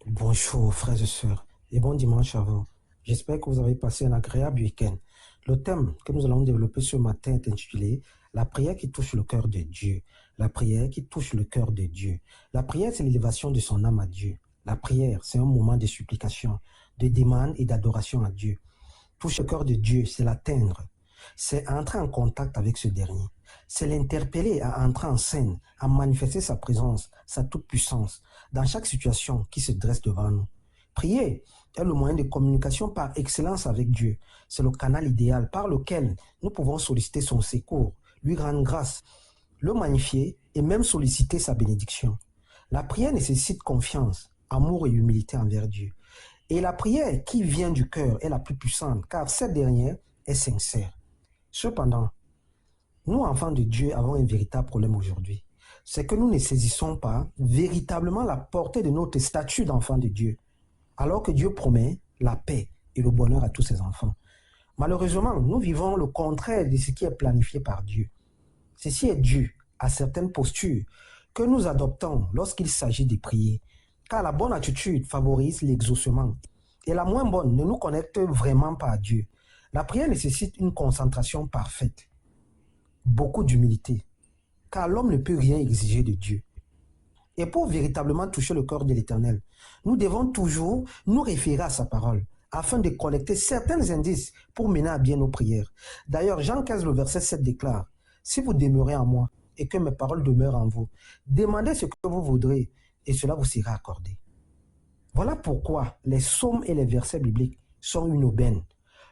Bonjour frères et sœurs et bon dimanche à vous. J'espère que vous avez passé un agréable week-end. Le thème que nous allons développer ce matin est intitulé La prière qui touche le cœur de Dieu. La prière qui touche le cœur de Dieu. La prière, c'est l'élévation de son âme à Dieu. La prière, c'est un moment de supplication, de demande et d'adoration à Dieu. Toucher le cœur de Dieu, c'est l'atteindre. C'est entrer en contact avec ce dernier. C'est l'interpeller à entrer en scène, à manifester sa présence, sa toute-puissance, dans chaque situation qui se dresse devant nous. Prier est le moyen de communication par excellence avec Dieu. C'est le canal idéal par lequel nous pouvons solliciter son secours, lui rendre grâce, le magnifier et même solliciter sa bénédiction. La prière nécessite confiance, amour et humilité envers Dieu. Et la prière qui vient du cœur est la plus puissante, car cette dernière est sincère. Cependant, nous, enfants de Dieu, avons un véritable problème aujourd'hui. C'est que nous ne saisissons pas véritablement la portée de notre statut d'enfant de Dieu, alors que Dieu promet la paix et le bonheur à tous ses enfants. Malheureusement, nous vivons le contraire de ce qui est planifié par Dieu. Ceci est dû à certaines postures que nous adoptons lorsqu'il s'agit de prier, car la bonne attitude favorise l'exaucement et la moins bonne ne nous connecte vraiment pas à Dieu. La prière nécessite une concentration parfaite, beaucoup d'humilité, car l'homme ne peut rien exiger de Dieu. Et pour véritablement toucher le cœur de l'Éternel, nous devons toujours nous référer à sa parole, afin de collecter certains indices pour mener à bien nos prières. D'ailleurs, Jean 15, le verset 7 déclare, « Si vous demeurez en moi et que mes paroles demeurent en vous, demandez ce que vous voudrez et cela vous sera accordé. » Voilà pourquoi les psaumes et les versets bibliques sont une aubaine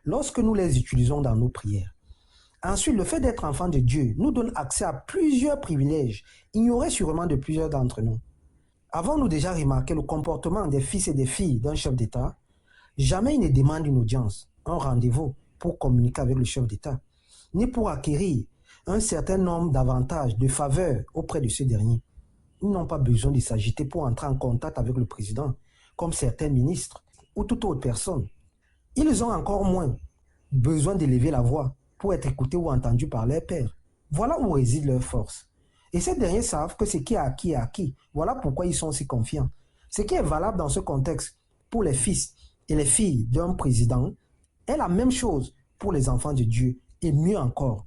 lorsque nous les utilisons dans nos prières. Ensuite, le fait d'être enfant de Dieu nous donne accès à plusieurs privilèges, ignorés sûrement de plusieurs d'entre nous. Avons-nous déjà remarqué le comportement des fils et des filles d'un chef d'État? Jamais il ne demande une audience, un rendez-vous pour communiquer avec le chef d'État, ni pour acquérir un certain nombre d'avantages, de faveurs auprès de ce dernier. Ils n'ont pas besoin de s'agiter pour entrer en contact avec le président, comme certains ministres ou toute autre personne. Ils ont encore moins besoin d'élever la voix pour être écoutés ou entendus par leurs pairs. Voilà où réside leur force. Et ces derniers savent que ce qui est acquis est acquis. Voilà pourquoi ils sont si confiants. Ce qui est valable dans ce contexte pour les fils et les filles d'un président est la même chose pour les enfants de Dieu et mieux encore.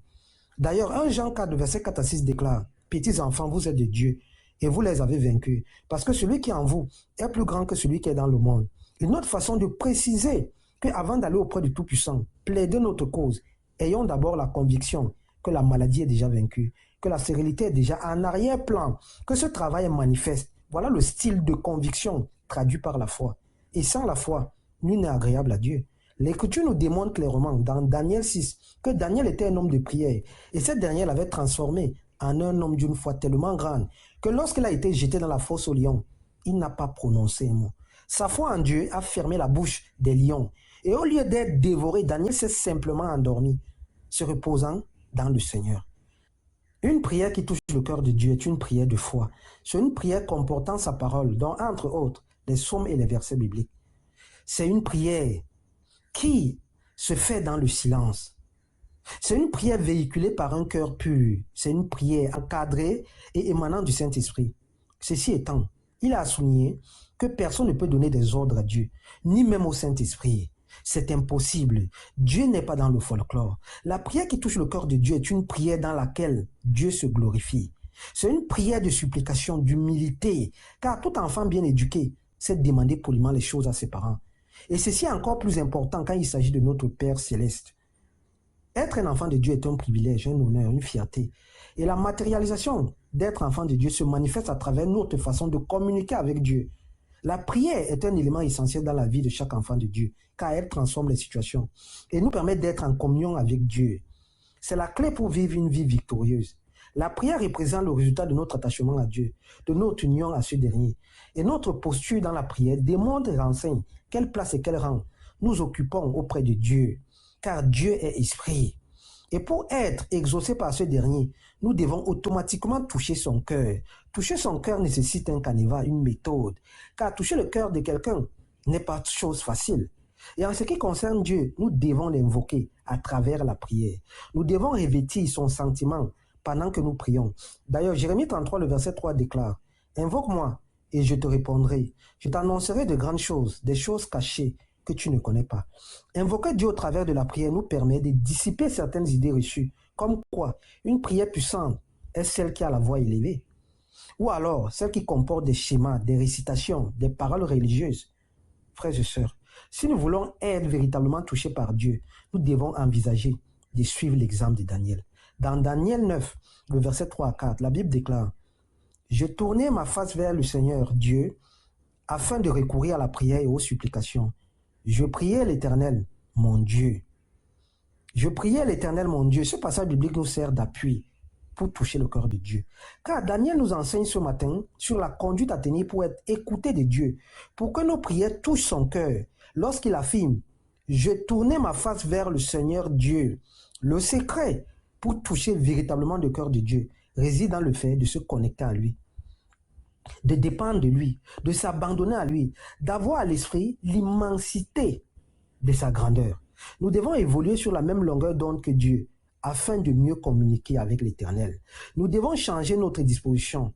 D'ailleurs, 1 Jean 4, verset 4 à 6 déclare, « Petits enfants, vous êtes de Dieu et vous les avez vaincus, parce que celui qui est en vous est plus grand que celui qui est dans le monde. » Une autre façon de préciser qu'avant d'aller auprès du Tout-Puissant, plaider notre cause, ayons d'abord la conviction que la maladie est déjà vaincue, que la stérilité est déjà en arrière-plan, que ce travail est manifeste. Voilà le style de conviction traduit par la foi. Et sans la foi, nul n'est agréable à Dieu. L'Écriture nous démontre clairement dans Daniel 6 que Daniel était un homme de prière et cette dernière l'avait transformé en un homme d'une foi tellement grande que lorsqu'il a été jeté dans la fosse aux lions, il n'a pas prononcé un mot. Sa foi en Dieu a fermé la bouche des lions et au lieu d'être dévoré, Daniel s'est simplement endormi, se reposant dans le Seigneur. Une prière qui touche le cœur de Dieu est une prière de foi. C'est une prière comportant sa parole, dont entre autres les psaumes et les versets bibliques. C'est une prière qui se fait dans le silence. C'est une prière véhiculée par un cœur pur. C'est une prière encadrée et émanant du Saint-Esprit. Ceci étant, il a souligné que personne ne peut donner des ordres à Dieu, ni même au Saint-Esprit. C'est impossible. Dieu n'est pas dans le folklore. La prière qui touche le cœur de Dieu est une prière dans laquelle Dieu se glorifie. C'est une prière de supplication, d'humilité, car tout enfant bien éduqué sait demander poliment les choses à ses parents. Et ceci est encore plus important quand il s'agit de notre Père céleste. Être un enfant de Dieu est un privilège, un honneur, une fierté. Et la matérialisation d'être enfant de Dieu se manifeste à travers notre façon de communiquer avec Dieu. La prière est un élément essentiel dans la vie de chaque enfant de Dieu, car elle transforme les situations et nous permet d'être en communion avec Dieu. C'est la clé pour vivre une vie victorieuse. La prière représente le résultat de notre attachement à Dieu, de notre union à ce dernier. Et notre posture dans la prière démontre et renseigne quelle place et quel rang nous occupons auprès de Dieu, car Dieu est esprit. Et pour être exaucé par ce dernier, nous devons automatiquement toucher son cœur. Toucher son cœur nécessite un canevas, une méthode, car toucher le cœur de quelqu'un n'est pas chose facile. Et en ce qui concerne Dieu, nous devons l'invoquer à travers la prière. Nous devons revêtir son sentiment pendant que nous prions. D'ailleurs, Jérémie 33, le verset 3 déclare, « Invoque-moi et je te répondrai. Je t'annoncerai de grandes choses, des choses cachées que tu ne connais pas. Invoquer Dieu au travers de la prière nous permet de dissiper certaines idées reçues, comme quoi une prière puissante est celle qui a la voix élevée, ou alors celle qui comporte des schémas, des récitations, des paroles religieuses. Frères et sœurs, si nous voulons être véritablement touchés par Dieu, nous devons envisager de suivre l'exemple de Daniel. Dans Daniel 9, le verset 3 à 4, la Bible déclare: je tournai ma face vers le Seigneur Dieu afin de recourir à la prière et aux supplications. Je priais l'Éternel, mon Dieu. Je priais l'Éternel, mon Dieu. Ce passage biblique nous sert d'appui pour toucher le cœur de Dieu. Car Daniel nous enseigne ce matin sur la conduite à tenir pour être écouté de Dieu, pour que nos prières touchent son cœur. Lorsqu'il affirme: je tournais ma face vers le Seigneur Dieu. Le secret pour toucher véritablement le cœur de Dieu réside dans le fait de se connecter à lui, de dépendre de lui, de s'abandonner à lui, d'avoir à l'esprit l'immensité de sa grandeur. Nous devons évoluer sur la même longueur d'onde que Dieu afin de mieux communiquer avec l'Éternel. Nous devons changer notre disposition,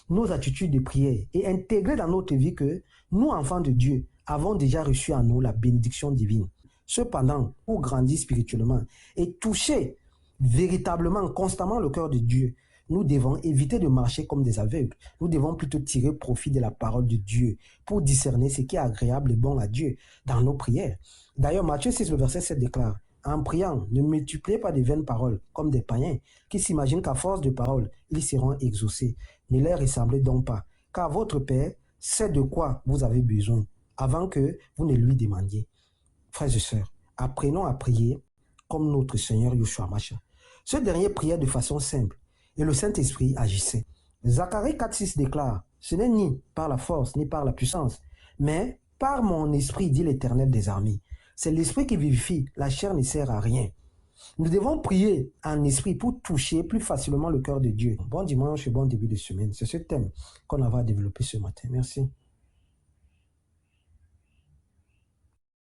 nos attitudes de prière et intégrer dans notre vie que nous, enfants de Dieu, avons déjà reçu en nous la bénédiction divine. Cependant, pour grandir spirituellement et toucher véritablement, constamment le cœur de Dieu, nous devons éviter de marcher comme des aveugles. Nous devons plutôt tirer profit de la parole de Dieu pour discerner ce qui est agréable et bon à Dieu dans nos prières. D'ailleurs, Matthieu 6, le verset 7 déclare: en priant, ne multipliez pas de vaines paroles comme des païens qui s'imaginent qu'à force de paroles, ils seront exaucés. Ne leur ressemblez donc pas, car votre Père sait de quoi vous avez besoin avant que vous ne lui demandiez. Frères et sœurs, apprenons à prier comme notre Seigneur Yeshua Mashiach. Ce dernier priait de façon simple et le Saint-Esprit agissait. Zacharie 4,6 déclare: ce n'est ni par la force ni par la puissance, mais par mon esprit, dit l'Éternel des armées. C'est l'esprit qui vivifie, la chair ne sert à rien. Nous devons prier en esprit pour toucher plus facilement le cœur de Dieu. Bon dimanche et bon début de semaine. C'est ce thème qu'on va développer ce matin. Merci.